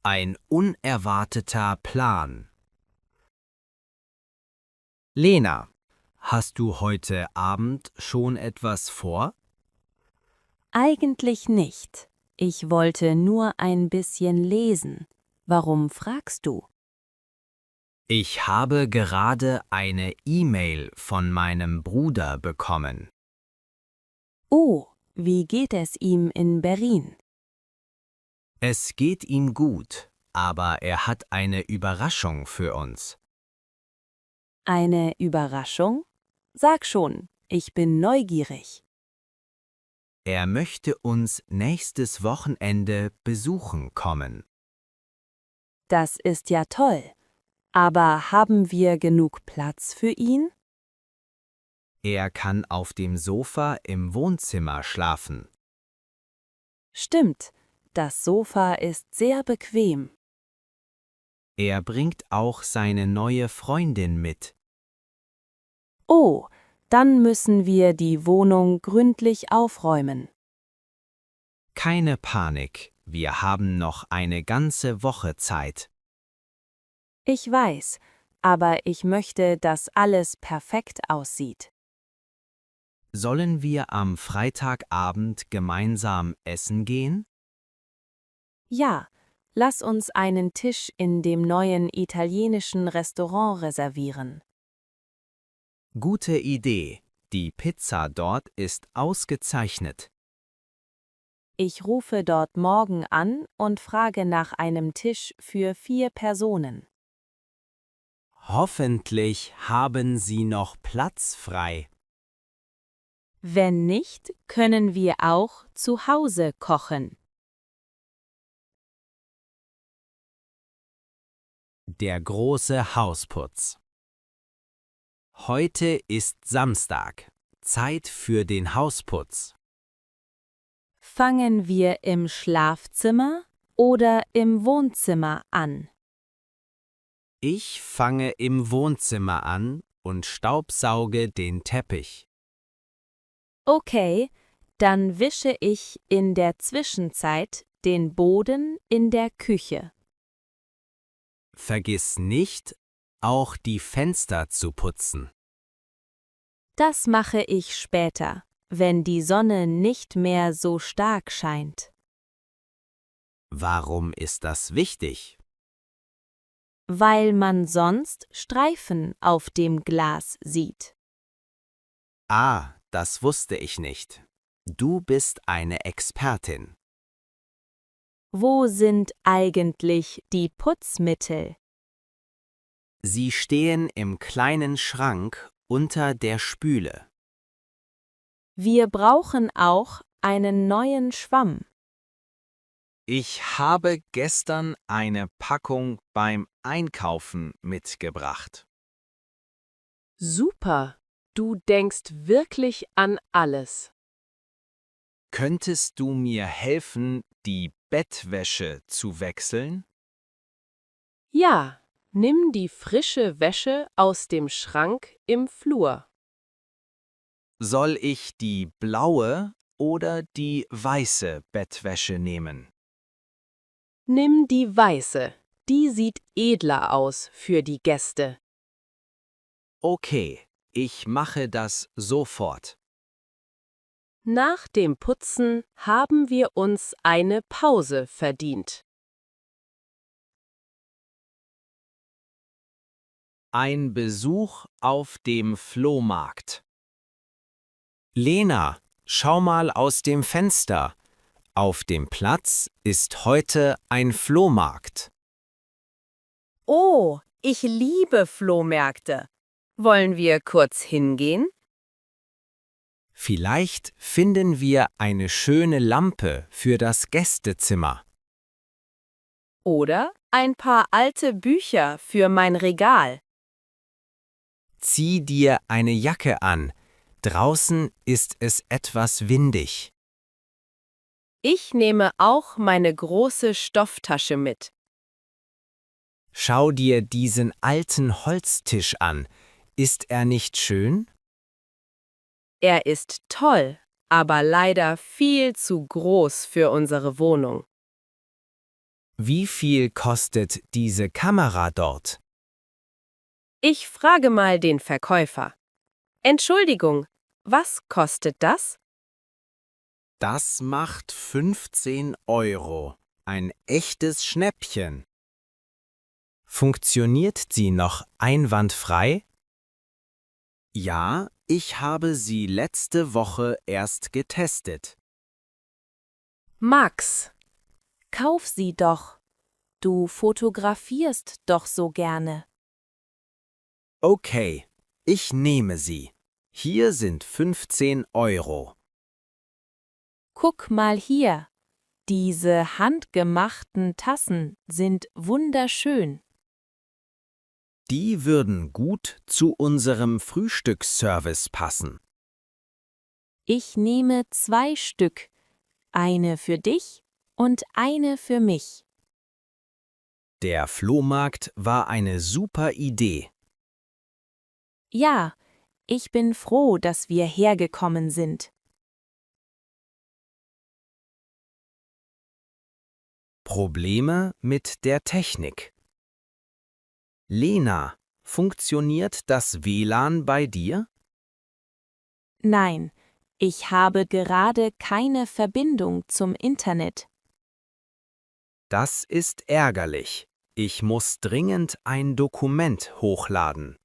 Ein unerwarteter Plan. Lena, hast du heute Abend schon etwas vor? Eigentlich nicht. Ich wollte nur ein bisschen lesen. Warum fragst du? Ich habe gerade eine E-Mail von meinem Bruder bekommen. Oh, wie geht es ihm in Berlin? Es geht ihm gut, aber er hat eine Überraschung für uns. Eine Überraschung? Sag schon, ich bin neugierig. Er möchte uns nächstes Wochenende besuchen kommen. Das ist ja toll. Aber haben wir genug Platz für ihn? Er kann auf dem Sofa im Wohnzimmer schlafen. Stimmt, das Sofa ist sehr bequem. Er bringt auch seine neue Freundin mit. Oh, dann müssen wir die Wohnung gründlich aufräumen. Keine Panik, wir haben noch eine ganze Woche Zeit. Ich weiß, aber ich möchte, dass alles perfekt aussieht. Sollen wir am Freitagabend gemeinsam essen gehen? Ja, lass uns einen Tisch in dem neuen italienischen Restaurant reservieren. Gute Idee. Die Pizza dort ist ausgezeichnet. Ich rufe dort morgen an und frage nach einem Tisch für 4 Personen. Hoffentlich haben Sie noch Platz frei. Wenn nicht, können wir auch zu Hause kochen. Der große Hausputz. Heute ist Samstag. Zeit für den Hausputz. Fangen wir im Schlafzimmer oder im Wohnzimmer an? Ich fange im Wohnzimmer an und staubsauge den Teppich. Okay, dann wische ich in der Zwischenzeit den Boden in der Küche. Vergiss nicht, auch die Fenster zu putzen. Das mache ich später, wenn die Sonne nicht mehr so stark scheint. Warum ist das wichtig? Weil man sonst Streifen auf dem Glas sieht. Ah, das wusste ich nicht. Du bist eine Expertin. Wo sind eigentlich die Putzmittel? Sie stehen im kleinen Schrank unter der Spüle. Wir brauchen auch einen neuen Schwamm. Ich habe gestern eine Packung beim Einkaufen mitgebracht. Super, du denkst wirklich an alles. Könntest du mir helfen, die Bettwäsche zu wechseln? Ja, nimm die frische Wäsche aus dem Schrank im Flur. Soll ich die blaue oder die weiße Bettwäsche nehmen? Nimm die weiße, die sieht edler aus für die Gäste. Okay, ich mache das sofort. Nach dem Putzen haben wir uns eine Pause verdient. Ein Besuch auf dem Flohmarkt. Lena, schau mal aus dem Fenster. Auf dem Platz ist heute ein Flohmarkt. Oh, ich liebe Flohmärkte. Wollen wir kurz hingehen? Vielleicht finden wir eine schöne Lampe für das Gästezimmer. Oder ein paar alte Bücher für mein Regal. Zieh dir eine Jacke an. Draußen ist es etwas windig. Ich nehme auch meine große Stofftasche mit. Schau dir diesen alten Holztisch an. Ist er nicht schön? Er ist toll, aber leider viel zu groß für unsere Wohnung. Wie viel kostet diese Kamera dort? Ich frage mal den Verkäufer. Entschuldigung, was kostet das? Das macht 15 Euro. Ein echtes Schnäppchen. Funktioniert sie noch einwandfrei? Ja, ich habe sie letzte Woche erst getestet. Max, Kauf sie doch. Du fotografierst doch so gerne. Okay, ich nehme sie. Hier sind 15 Euro. Guck mal hier. Diese handgemachten Tassen sind wunderschön. Die würden gut zu unserem Frühstücksservice passen. Ich nehme 2 Stück. Eine für dich und eine für mich. Der Flohmarkt war eine super Idee. Ja, ich bin froh, dass wir hergekommen sind. Probleme mit der Technik. Lena, funktioniert das WLAN bei dir? Nein, ich habe gerade keine Verbindung zum Internet. Das ist ärgerlich. Ich muss dringend ein Dokument hochladen.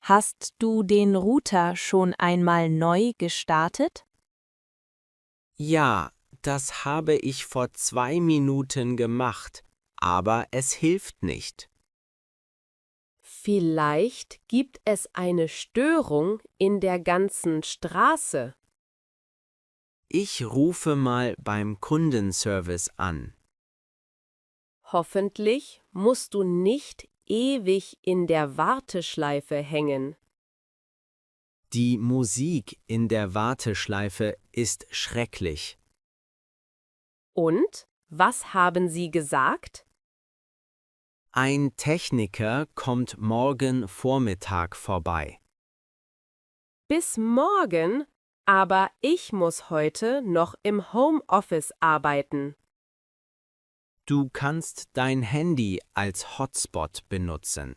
Hast du den Router schon einmal neu gestartet? Ja, das habe ich vor 2 Minuten gemacht, aber es hilft nicht. vielleicht gibt es eine Störung in der ganzen Straße. Ich rufe mal beim Kundenservice an. Hoffentlich musst du nicht ewig in der Warteschleife hängen. Die Musik in der Warteschleife ist schrecklich. Und was haben sie gesagt? Ein Techniker kommt morgen Vormittag vorbei. Bis morgen, aber ich muss heute noch im Homeoffice arbeiten. Du kannst dein Handy als Hotspot benutzen.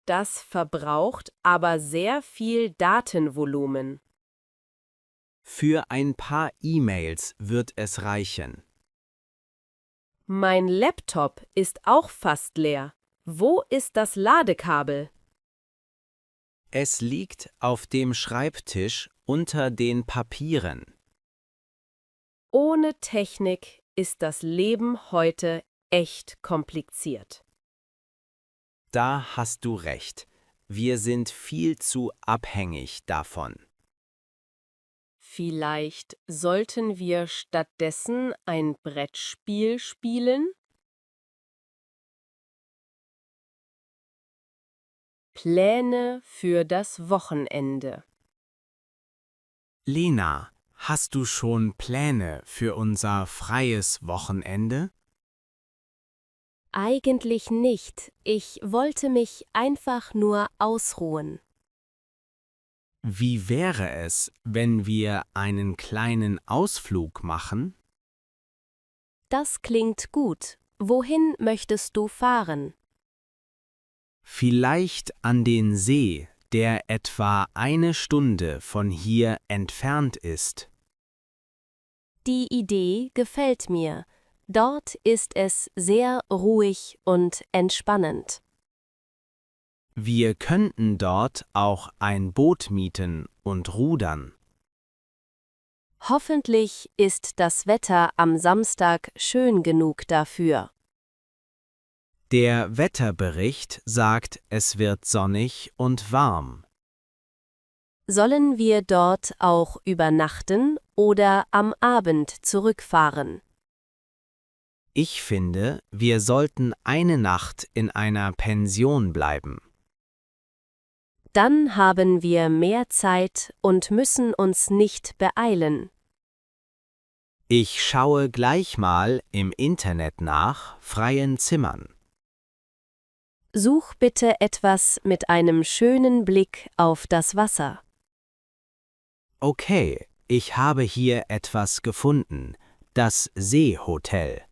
Das verbraucht aber sehr viel Datenvolumen. Für ein paar E-Mails wird es reichen. Mein Laptop ist auch fast leer. Wo ist das Ladekabel? Es liegt auf dem Schreibtisch unter den Papieren. Ohne Technik ist das Leben heute echt kompliziert. Da hast du recht. Wir sind viel zu abhängig davon. Vielleicht sollten wir stattdessen ein Brettspiel spielen? Pläne für das Wochenende. Lena, hast du schon Pläne für unser freies Wochenende? Eigentlich nicht. Ich wollte mich einfach nur ausruhen. Wie wäre es, wenn wir einen kleinen Ausflug machen? Das klingt gut. Wohin möchtest du fahren? Vielleicht an den See, der etwa 1 Stunde von hier entfernt ist. Die Idee gefällt mir. Dort ist es sehr ruhig und entspannend. Wir könnten dort auch ein Boot mieten und rudern. Hoffentlich ist das Wetter am Samstag schön genug dafür. Der Wetterbericht sagt, es wird sonnig und warm. Sollen wir dort auch übernachten oder am Abend zurückfahren? Ich finde, wir sollten eine Nacht in einer Pension bleiben. Dann haben wir mehr Zeit und müssen uns nicht beeilen. Ich schaue gleich mal im Internet nach freien Zimmern. Such bitte etwas mit einem schönen Blick auf das Wasser. Okay, ich habe hier etwas gefunden. Das Seehotel.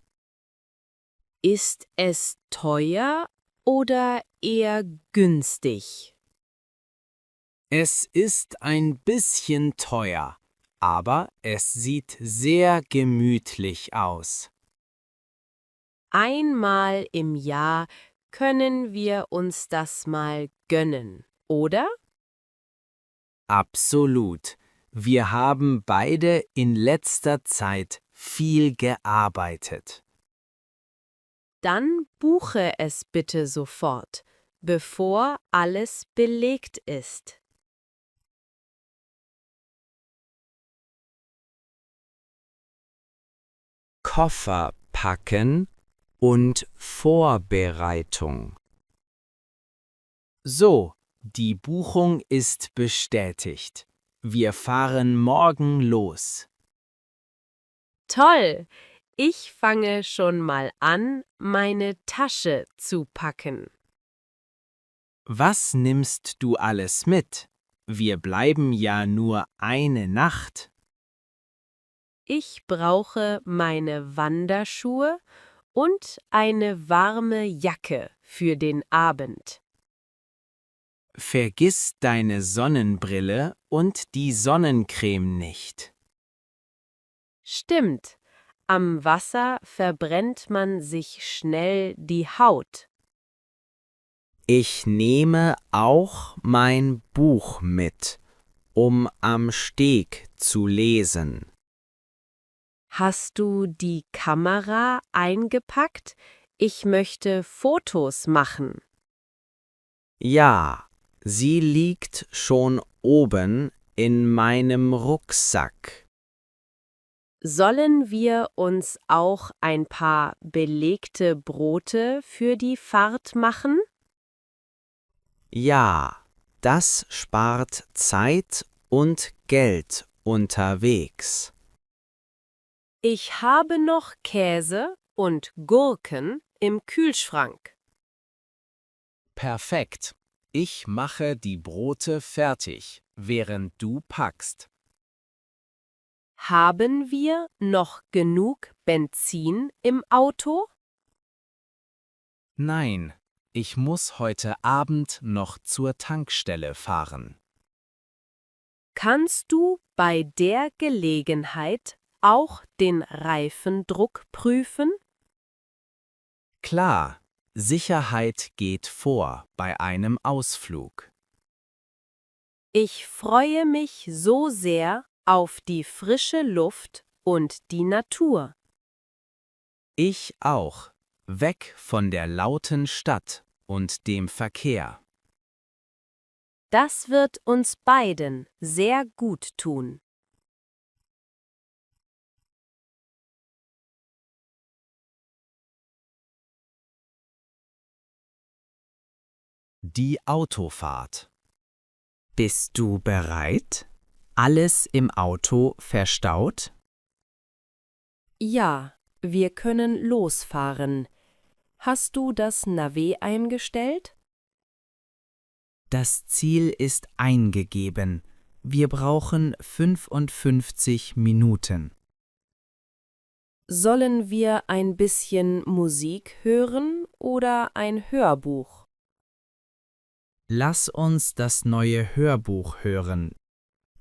Ist es teuer oder eher günstig? Es ist ein bisschen teuer, aber es sieht sehr gemütlich aus. Einmal im Jahr können wir uns das mal gönnen, oder? Absolut. Wir haben beide in letzter Zeit viel gearbeitet. Dann buche es bitte sofort, bevor alles belegt ist. Koffer packen und Vorbereitung. So, die Buchung ist bestätigt. Wir fahren morgen los. Toll! Ich fange schon mal an, meine Tasche zu packen. Was nimmst du alles mit? Wir bleiben ja nur eine Nacht. Ich brauche meine Wanderschuhe und eine warme Jacke für den Abend. Vergiss deine Sonnenbrille und die Sonnencreme nicht. Stimmt, am Wasser verbrennt man sich schnell die Haut. Ich nehme auch mein Buch mit, um am Steg zu lesen. Hast du die Kamera eingepackt? Ich möchte Fotos machen. Ja, sie liegt schon oben in meinem Rucksack. Sollen wir uns auch ein paar belegte Brote für die Fahrt machen? Ja, das spart Zeit und Geld unterwegs. Ich habe noch Käse und Gurken im Kühlschrank. Perfekt. Ich mache die Brote fertig, während du packst. Haben wir noch genug Benzin im Auto? Nein, ich muss heute Abend noch zur Tankstelle fahren. Kannst du bei der Gelegenheit auch den Reifendruck prüfen? Klar, Sicherheit geht vor bei einem Ausflug. Ich freue mich so sehr auf die frische Luft und die Natur. Ich auch. Weg von der lauten Stadt und dem Verkehr. Das wird uns beiden sehr gut tun. Die Autofahrt. Bist du bereit? Alles im Auto verstaut? Ja, wir können losfahren. Hast du das Navi eingestellt? Das Ziel ist eingegeben. Wir brauchen 55 Minuten. Sollen wir ein bisschen Musik hören oder ein Hörbuch? Lass uns das neue Hörbuch hören,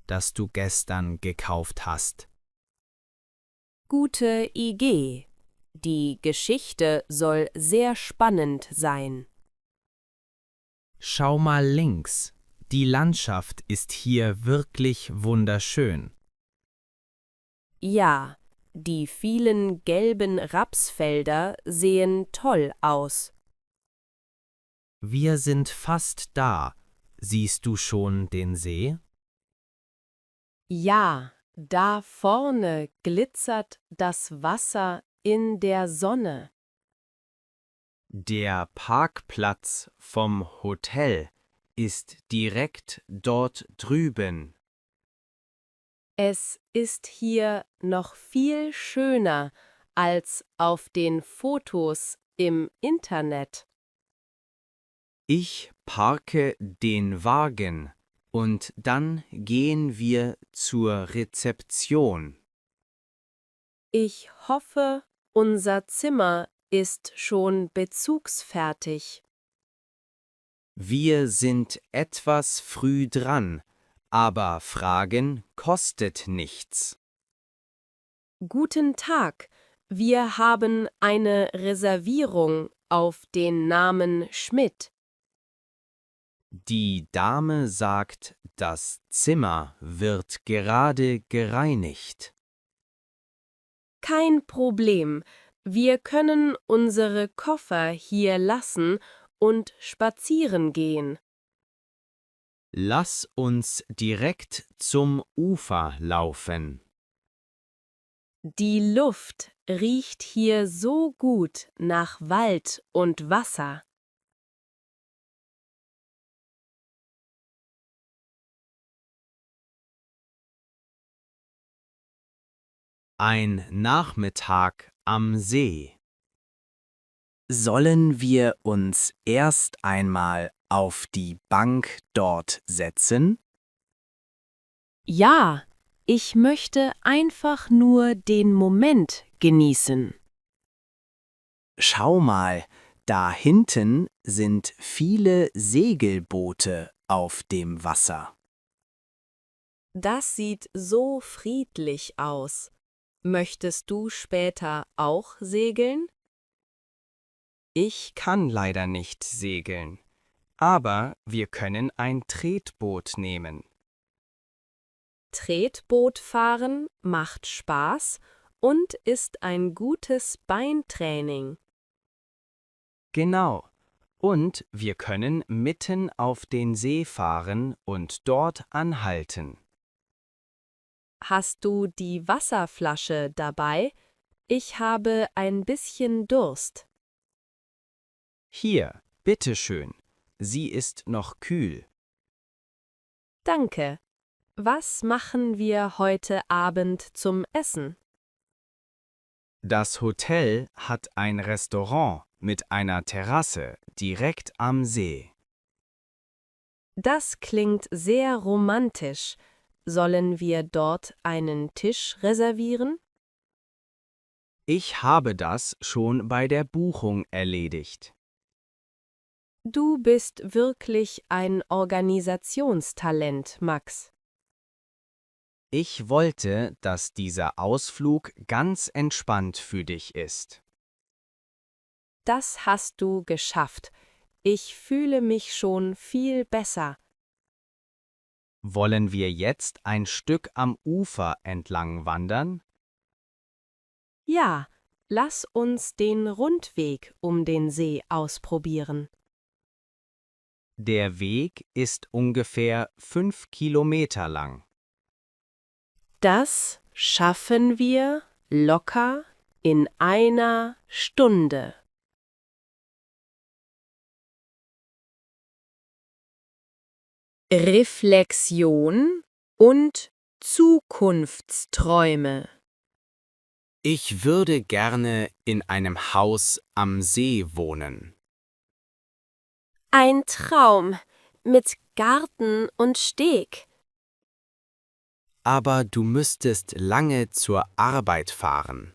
das du gestern gekauft hast. Gute Idee. Die Geschichte soll sehr spannend sein. Schau mal links. Die Landschaft ist hier wirklich wunderschön. Ja, die vielen gelben Rapsfelder sehen toll aus. Wir sind fast da. Siehst du schon den See? Ja, da vorne glitzert das Wasser in der Sonne. Der Parkplatz vom Hotel ist direkt dort drüben. Es ist hier noch viel schöner als auf den Fotos im Internet. Ich parke den Wagen und dann gehen wir zur Rezeption. Ich hoffe, unser Zimmer ist schon bezugsfertig. Wir sind etwas früh dran, aber Fragen kostet nichts. Guten Tag, wir haben eine Reservierung auf den Namen Schmidt. Die Dame sagt, das Zimmer wird gerade gereinigt. Kein Problem, wir können unsere Koffer hier lassen und spazieren gehen. Lass uns direkt zum Ufer laufen. Die Luft riecht hier so gut nach Wald und Wasser. Ein Nachmittag am See. Sollen wir uns erst einmal auf die Bank dort setzen? Ja, ich möchte einfach nur den Moment genießen. Schau mal, da hinten sind viele Segelboote auf dem Wasser. Das sieht so friedlich aus. Möchtest du später auch segeln? Ich kann leider nicht segeln, aber wir können ein Tretboot nehmen. Tretbootfahren macht Spaß und ist ein gutes Beintraining. Genau. Und wir können mitten auf den See fahren und dort anhalten. Hast du die Wasserflasche dabei? Ich habe ein bisschen Durst. Hier, bitteschön. Sie ist noch kühl. Danke. Was machen wir heute Abend zum Essen? Das Hotel hat ein Restaurant mit einer Terrasse direkt am See. Das klingt sehr romantisch. Sollen wir dort einen Tisch reservieren? Ich habe das schon bei der Buchung erledigt. Du bist wirklich ein Organisationstalent, Max. Ich wollte, dass dieser Ausflug ganz entspannt für dich ist. Das hast du geschafft. Ich fühle mich schon viel besser. Wollen wir jetzt ein Stück am Ufer entlang wandern? Ja, lass uns den Rundweg um den See ausprobieren. Der Weg ist ungefähr 5 Kilometer lang. Das schaffen wir locker in einer Stunde. Reflexion und Zukunftsträume. Ich würde gerne in einem Haus am See wohnen. Ein Traum mit Garten und Steg. Aber du müsstest lange zur Arbeit fahren.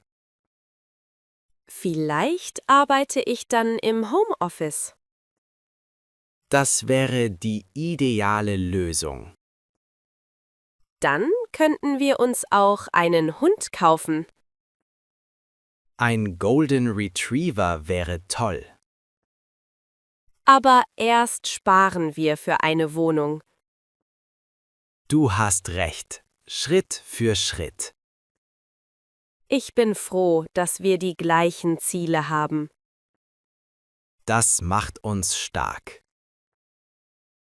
Vielleicht arbeite ich dann im Homeoffice. Das wäre die ideale Lösung. Dann könnten wir uns auch einen Hund kaufen. Ein Golden Retriever wäre toll. Aber erst sparen wir für eine Wohnung. Du hast recht. Schritt für Schritt. Ich bin froh, dass wir die gleichen Ziele haben. Das macht uns stark.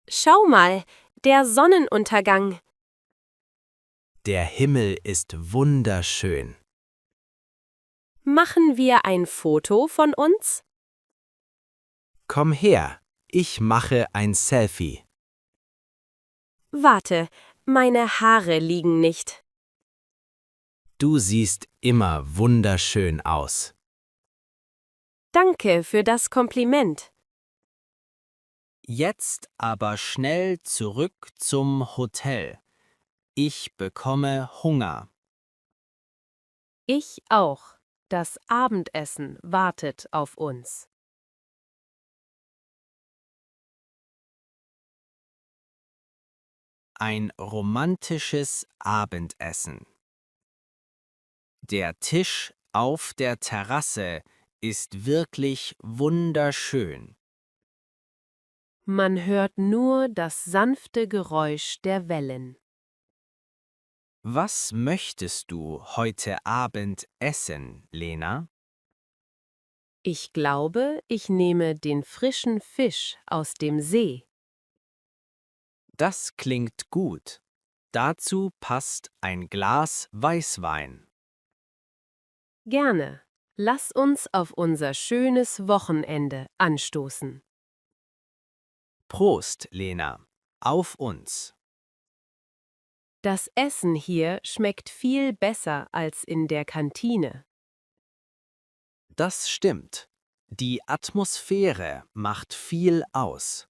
Schau mal, der Sonnenuntergang. Der Himmel ist wunderschön. Machen wir ein Foto von uns? Komm her, ich mache ein Selfie. Warte, meine Haare liegen nicht. Du siehst immer wunderschön aus. Danke für das Kompliment. Jetzt aber schnell zurück zum Hotel. Ich bekomme Hunger. Ich auch. Das Abendessen wartet auf uns. Ein romantisches Abendessen. Der Tisch auf der Terrasse ist wirklich wunderschön. Man hört nur das sanfte Geräusch der Wellen. Was möchtest du heute Abend essen, Lena? Ich glaube, ich nehme den frischen Fisch aus dem See. Das klingt gut. Dazu passt ein Glas Weißwein. Gerne. Lass uns auf unser schönes Wochenende anstoßen. Prost, Lena. Auf uns. Das Essen hier schmeckt viel besser als in der Kantine. Das stimmt. Die Atmosphäre macht viel aus.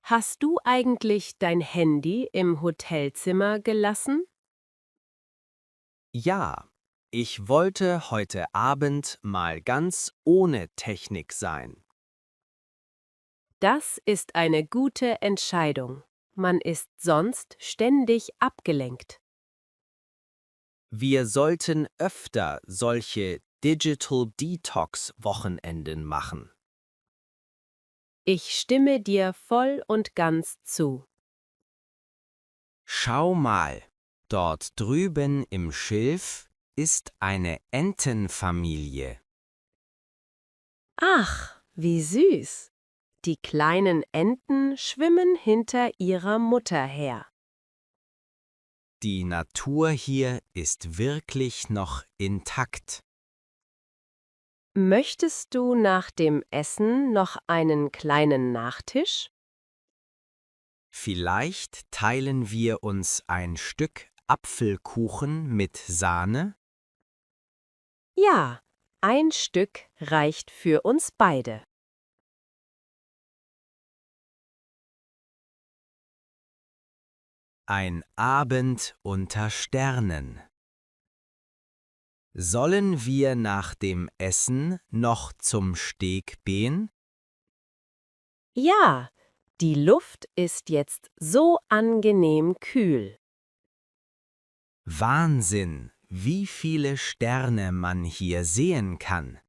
Hast du eigentlich dein Handy im Hotelzimmer gelassen? Ja, ich wollte heute Abend mal ganz ohne Technik sein. Das ist eine gute Entscheidung. Man ist sonst ständig abgelenkt. Wir sollten öfter solche Digital Detox Wochenenden machen. Ich stimme dir voll und ganz zu. Schau mal, dort drüben im Schilf ist eine Entenfamilie. Ach, wie süß. Die kleinen Enten schwimmen hinter ihrer Mutter her. Die Natur hier ist wirklich noch intakt. Möchtest du nach dem Essen noch einen kleinen Nachtisch? Vielleicht teilen wir uns ein Stück Apfelkuchen mit Sahne? Ja, ein Stück reicht für uns beide. Ein Abend unter Sternen. Sollen wir nach dem Essen noch zum Steg gehen? Ja, die Luft ist jetzt so angenehm kühl. Wahnsinn, wie viele Sterne man hier sehen kann.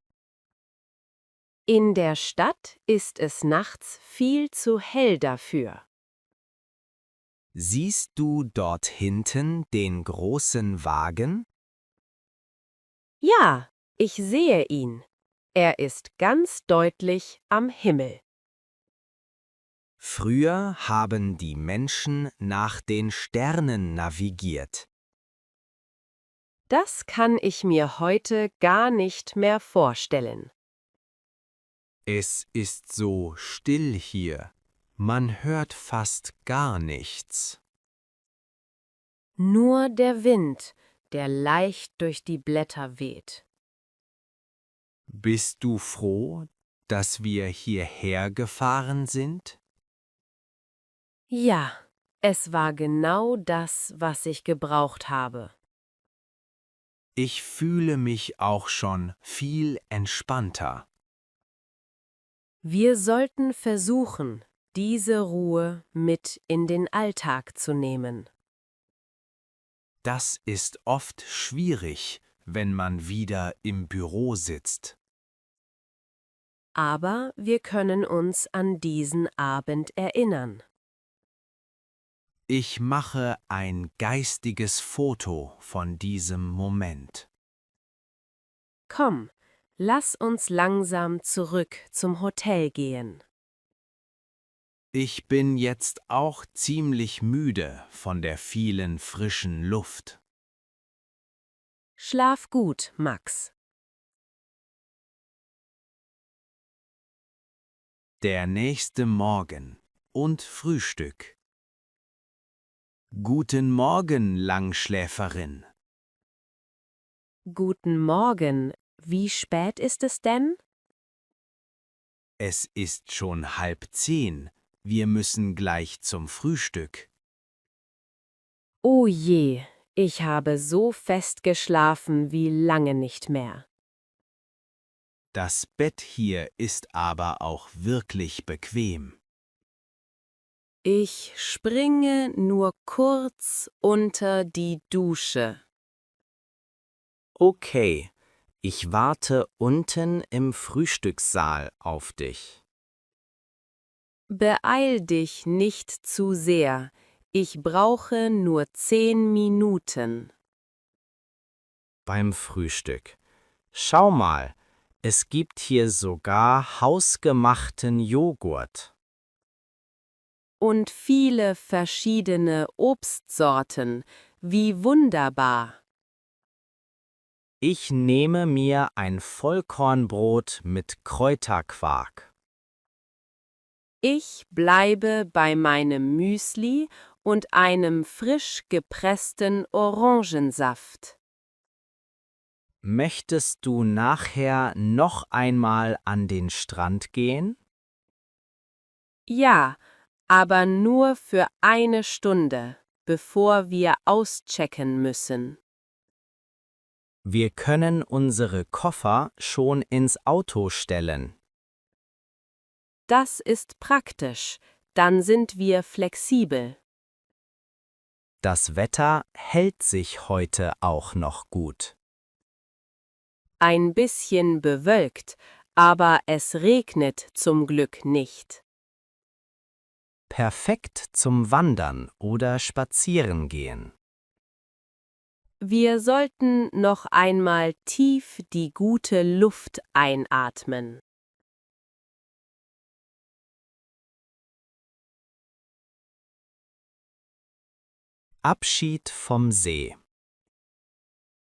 In der Stadt ist es nachts viel zu hell dafür. Siehst du dort hinten den großen Wagen? Ja, ich sehe ihn. Er ist ganz deutlich am Himmel. Früher haben die Menschen nach den Sternen navigiert. Das kann ich mir heute gar nicht mehr vorstellen. Es ist so still hier. Man hört fast gar nichts. Nur der Wind, der leicht durch die Blätter weht. Bist du froh, dass wir hierher gefahren sind? Ja, es war genau das, was ich gebraucht habe. Ich fühle mich auch schon viel entspannter. Wir sollten versuchen, diese Ruhe mit in den Alltag zu nehmen. Das ist oft schwierig, wenn man wieder im Büro sitzt. Aber wir können uns an diesen Abend erinnern. Ich mache ein geistiges Foto von diesem Moment. Komm, lass uns langsam zurück zum Hotel gehen. Ich bin jetzt auch ziemlich müde von der vielen frischen Luft. Schlaf gut, Max. Der nächste Morgen und Frühstück. Guten Morgen, Langschläferin. Guten Morgen. Wie spät ist es denn? Es ist schon 9:30. Wir müssen gleich zum Frühstück. Oh je, Ich habe so fest geschlafen wie lange nicht mehr. Das Bett hier ist aber auch wirklich bequem. Ich springe nur kurz unter die Dusche. Okay, ich warte unten im Frühstückssaal auf dich. Beeil dich nicht zu sehr. Ich brauche nur 10 Minuten. Beim Frühstück. Schau mal, es gibt hier sogar hausgemachten Joghurt. Und viele verschiedene Obstsorten. Wie wunderbar. Ich nehme mir ein Vollkornbrot mit Kräuterquark. Ich bleibe bei meinem Müsli und einem frisch gepressten Orangensaft. Möchtest du nachher noch einmal an den Strand gehen? Ja, aber nur für eine Stunde, bevor wir auschecken müssen. Wir können unsere Koffer schon ins Auto stellen. Das ist praktisch, dann sind wir flexibel. Das Wetter hält sich heute auch noch gut. Ein bisschen bewölkt, aber es regnet zum Glück nicht. Perfekt zum Wandern oder Spazierengehen. Wir sollten noch einmal tief die gute Luft einatmen. Abschied vom See.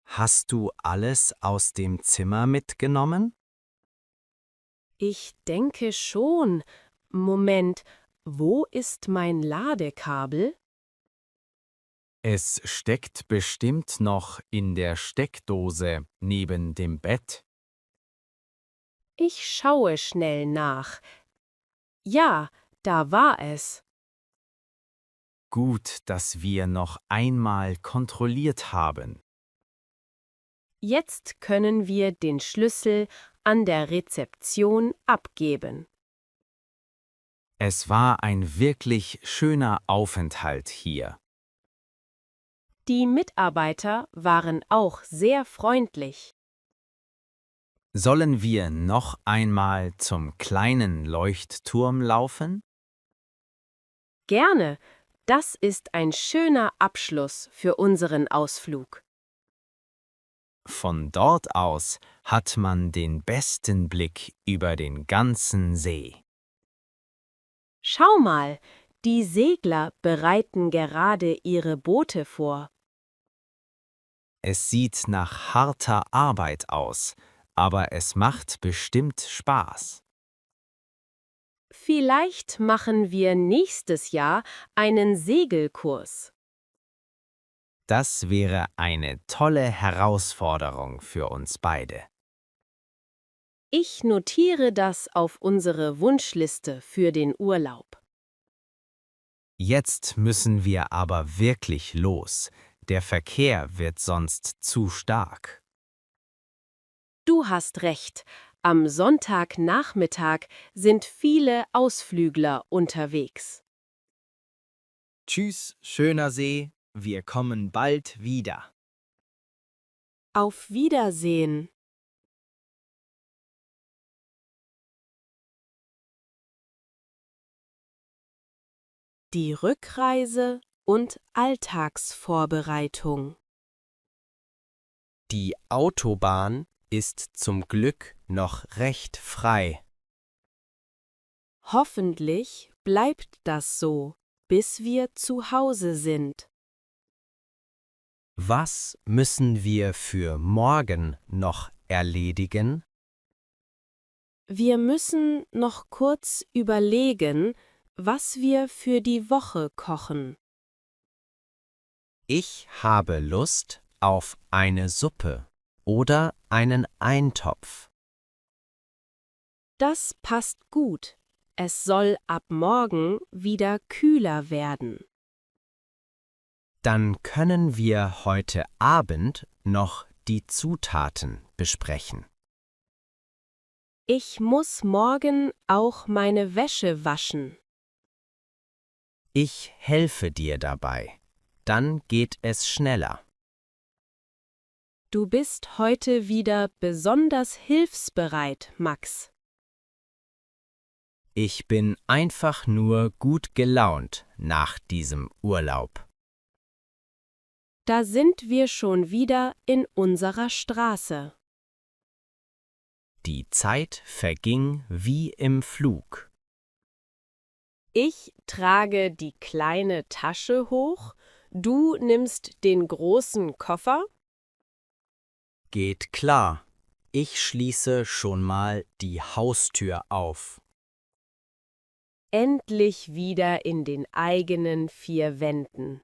Hast du alles aus dem Zimmer mitgenommen? Ich denke schon. Moment, wo ist mein Ladekabel? Es steckt bestimmt noch in der Steckdose neben dem Bett. Ich schaue schnell nach. Ja, da war es. Gut, dass wir noch einmal kontrolliert haben. Jetzt können wir den Schlüssel an der Rezeption abgeben. Es war ein wirklich schöner Aufenthalt hier. Die Mitarbeiter waren auch sehr freundlich. Sollen wir noch einmal zum kleinen Leuchtturm laufen? Gerne, das ist ein schöner Abschluss für unseren Ausflug. Von dort aus hat man den besten Blick über den ganzen See. Schau mal, die Segler bereiten gerade ihre Boote vor. Es sieht nach harter Arbeit aus, aber es macht bestimmt Spaß. Vielleicht machen wir nächstes Jahr einen Segelkurs. Das wäre eine tolle Herausforderung für uns beide. Ich notiere das auf unsere Wunschliste für den Urlaub. Jetzt müssen wir aber wirklich los. Der Verkehr wird sonst zu stark. Du hast recht, am Sonntagnachmittag sind viele Ausflügler unterwegs. Tschüss, schöner See, wir kommen bald wieder. Auf Wiedersehen. Die Rückreise und Alltagsvorbereitung. Die Autobahn ist zum Glück noch recht frei. Hoffentlich bleibt das so, bis wir zu Hause sind. Was müssen wir für morgen noch erledigen? Wir müssen noch kurz überlegen, was wir für die Woche kochen. Ich habe Lust auf eine Suppe oder einen Eintopf. Das passt gut. Es soll ab morgen wieder kühler werden. Dann können wir heute Abend noch die Zutaten besprechen. Ich muss morgen auch meine Wäsche waschen. Ich helfe dir dabei. Dann geht es schneller. Du bist heute wieder besonders hilfsbereit, Max. Ich bin einfach nur gut gelaunt nach diesem Urlaub. Da sind wir schon wieder in unserer Straße. Die Zeit verging wie im Flug. Ich trage die kleine Tasche hoch, du nimmst den großen Koffer. Geht klar. Ich schließe schon mal die Haustür auf. Endlich wieder in den eigenen vier Wänden.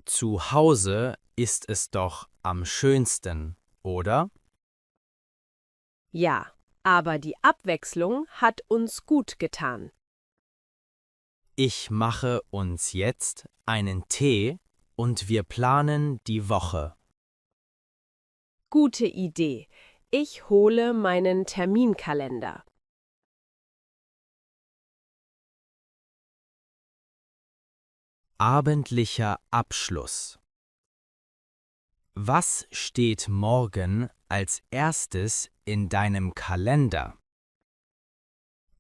Zu Hause ist es doch am schönsten, oder? Ja, aber die Abwechslung hat uns gut getan. Ich mache uns jetzt einen Tee und wir planen die Woche. Gute Idee. Ich hole meinen Terminkalender. Abendlicher Abschluss. Was steht morgen als erstes in deinem Kalender?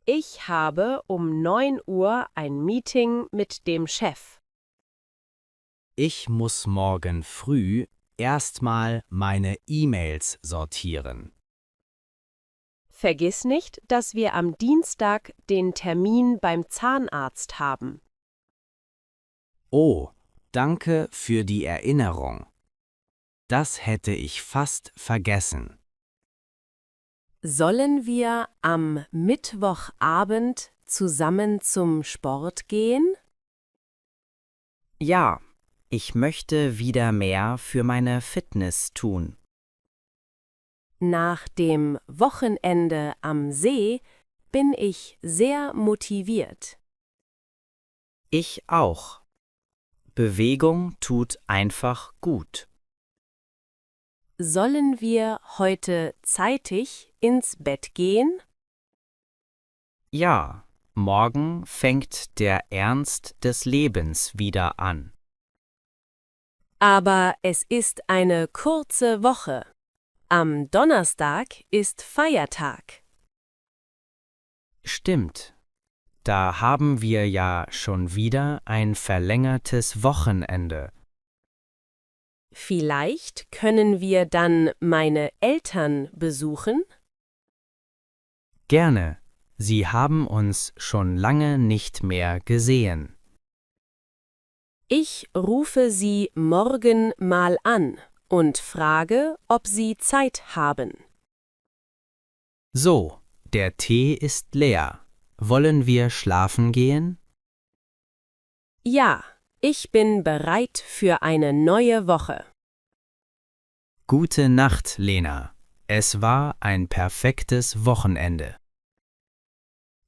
Ich habe um 9 Uhr ein Meeting mit dem Chef. Ich muss morgen früh erstmal meine E-Mails sortieren. Vergiss nicht, dass wir am Dienstag den Termin beim Zahnarzt haben. Oh, danke für die Erinnerung. Das hätte ich fast vergessen. Sollen wir am Mittwochabend zusammen zum Sport gehen? Ja, ich möchte wieder mehr für meine Fitness tun. Nach dem Wochenende am See bin ich sehr motiviert. Ich auch. Bewegung tut einfach gut. Sollen wir heute zeitig ins Bett gehen? Ja, morgen fängt der Ernst des Lebens wieder an. Aber es ist eine kurze Woche. Am Donnerstag ist Feiertag. Stimmt. Da haben wir ja schon wieder ein verlängertes Wochenende. Vielleicht können wir dann meine Eltern besuchen? Gerne. Sie haben uns schon lange nicht mehr gesehen. Ich rufe sie morgen mal an und frage, ob sie Zeit haben. So, der Tee ist leer. Wollen wir schlafen gehen? Ja, ich bin bereit für eine neue Woche. Gute Nacht, Lena. Es war ein perfektes Wochenende.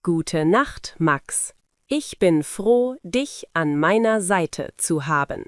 Gute Nacht, Max. Ich bin froh, dich an meiner Seite zu haben.